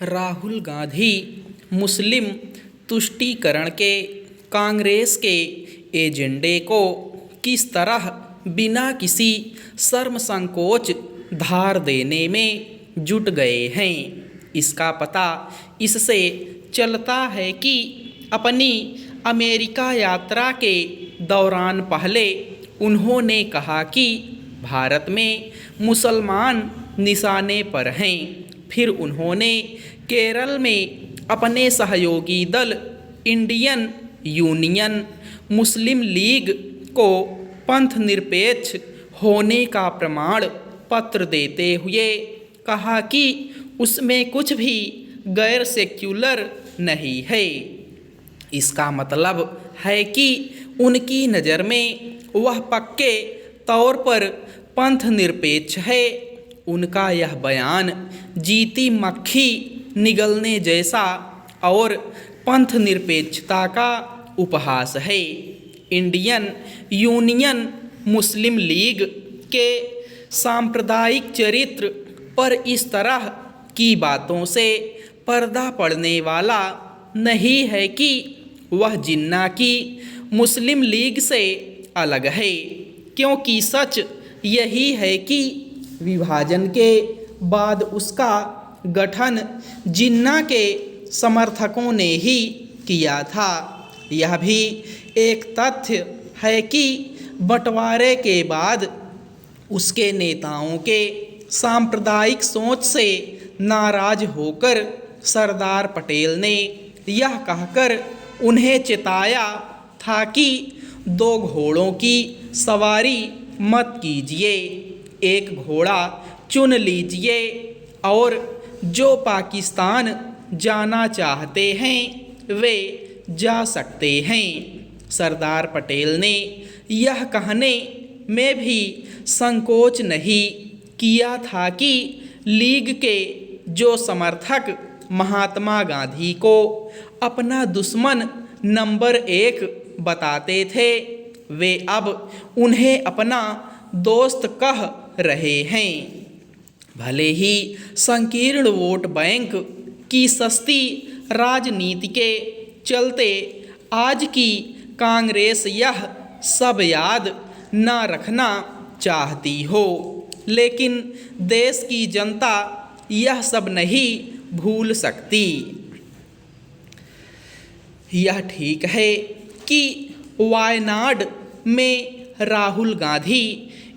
राहुल गांधी मुस्लिम तुष्टीकरण के कांग्रेस के एजेंडे को किस तरह बिना किसी शर्म संकोच धार देने में जुट गए हैं, इसका पता इससे चलता है कि अपनी अमेरिका यात्रा के दौरान पहले उन्होंने कहा कि भारत में मुसलमान निशाने पर हैं। फिर उन्होंने केरल में अपने सहयोगी दल इंडियन यूनियन मुस्लिम लीग को पंथ निरपेक्ष होने का प्रमाण पत्र देते हुए कहा कि उसमें कुछ भी गैर सेक्युलर नहीं है। इसका मतलब है कि उनकी नज़र में वह पक्के तौर पर पंथ निरपेक्ष है। उनका यह बयान जीती मक्खी निगलने जैसा और पंथ निरपेक्षता का उपहास है। इंडियन यूनियन मुस्लिम लीग के सांप्रदायिक चरित्र पर इस तरह की बातों से पर्दा पड़ने वाला नहीं है कि वह जिन्ना की मुस्लिम लीग से अलग है, क्योंकि सच यही है कि विभाजन के बाद उसका गठन जिन्ना के समर्थकों ने ही किया था। यह भी एक तथ्य है कि बंटवारे के बाद उसके नेताओं के सांप्रदायिक सोच से नाराज होकर सरदार पटेल ने यह कहकर उन्हें चेताया था कि दो घोड़ों की सवारी मत कीजिए, एक घोड़ा चुन लीजिए और जो पाकिस्तान जाना चाहते हैं वे जा सकते हैं। सरदार पटेल ने यह कहने में भी संकोच नहीं किया था कि लीग के जो समर्थक महात्मा गांधी को अपना दुश्मन नंबर 1 बताते थे, वे अब उन्हें अपना दोस्त कह रहे हैं। भले ही संकीर्ण वोट बैंक की सस्ती राजनीति के चलते आज की कांग्रेस यह सब याद न रखना चाहती हो, लेकिन देश की जनता यह सब नहीं भूल सकती। यह ठीक है कि वायनाड में राहुल गांधी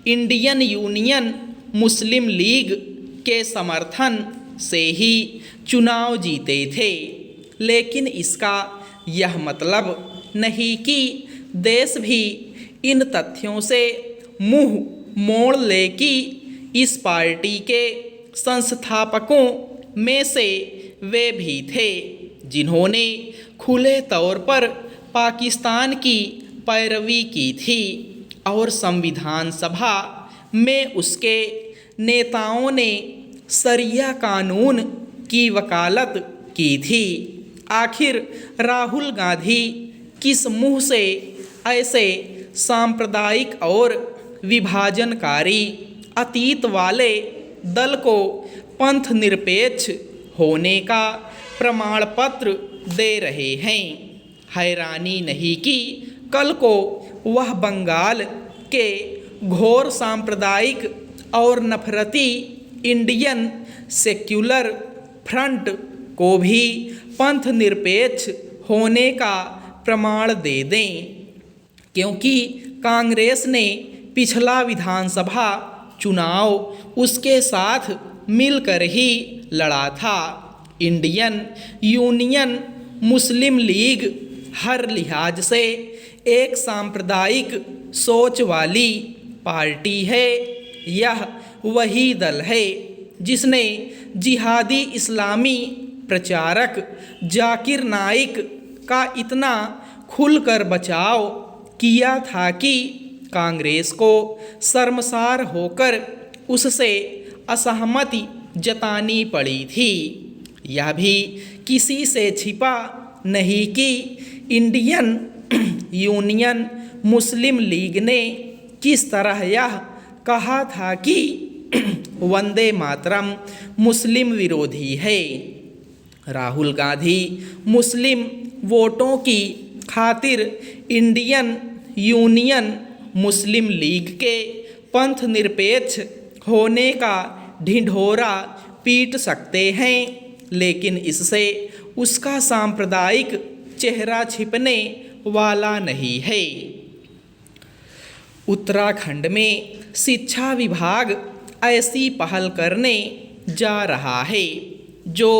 इंडियन यूनियन मुस्लिम लीग के समर्थन से ही चुनाव जीते थे, लेकिन इसका यह मतलब नहीं कि देश भी इन तथ्यों से मुंह मोड़ ले कि इस पार्टी के संस्थापकों में से वे भी थे जिन्होंने खुले तौर पर पाकिस्तान की पैरवी की थी और संविधान सभा में उसके नेताओं ने शरिया कानून की वकालत की थी। आखिर राहुल गांधी किस मुंह से ऐसे सांप्रदायिक और विभाजनकारी अतीत वाले दल को पंथ निरपेक्ष होने का प्रमाण पत्र दे रहे हैं? हैरानी नहीं कि कल को वह बंगाल के घोर सांप्रदायिक और नफरती इंडियन सेक्युलर फ्रंट को भी पंथ निरपेक्ष होने का प्रमाण दे दें, क्योंकि कांग्रेस ने पिछला विधानसभा चुनाव उसके साथ मिलकर ही लड़ा था। इंडियन यूनियन मुस्लिम लीग हर लिहाज से एक सांप्रदायिक सोच वाली पार्टी है। यह वही दल है जिसने जिहादी इस्लामी प्रचारक जाकिर नाइक का इतना खुलकर बचाव किया था कि कांग्रेस को शर्मसार होकर उससे असहमति जतानी पड़ी थी। यह भी किसी से छिपा नहीं कि इंडियन यूनियन मुस्लिम लीग ने किस तरह यह कहा था कि वंदे मातरम मुस्लिम विरोधी है। राहुल गांधी मुस्लिम वोटों की खातिर इंडियन यूनियन मुस्लिम लीग के पंथ निरपेक्ष होने का ढिंढोरा पीट सकते हैं, लेकिन इससे उसका सांप्रदायिक चेहरा छिपने वाला नहीं है। उत्तराखंड में शिक्षा विभाग ऐसी पहल करने जा रहा है जो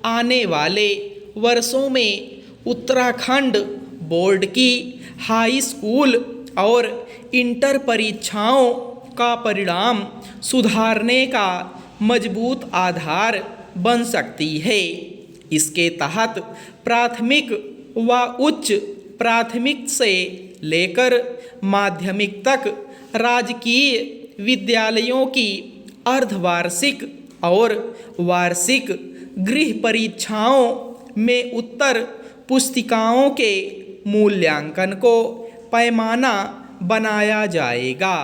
आने वाले वर्षों में उत्तराखंड बोर्ड की हाई स्कूल और इंटर परीक्षाओं का परिणाम सुधारने का मजबूत आधार बन सकती है। इसके तहत प्राथमिक व उच्च प्राथमिक से लेकर माध्यमिक तक राजकीय विद्यालयों की अर्धवार्षिक और वार्षिक गृह परीक्षाओं में उत्तर पुस्तिकाओं के मूल्यांकन को पैमाना बनाया जाएगा।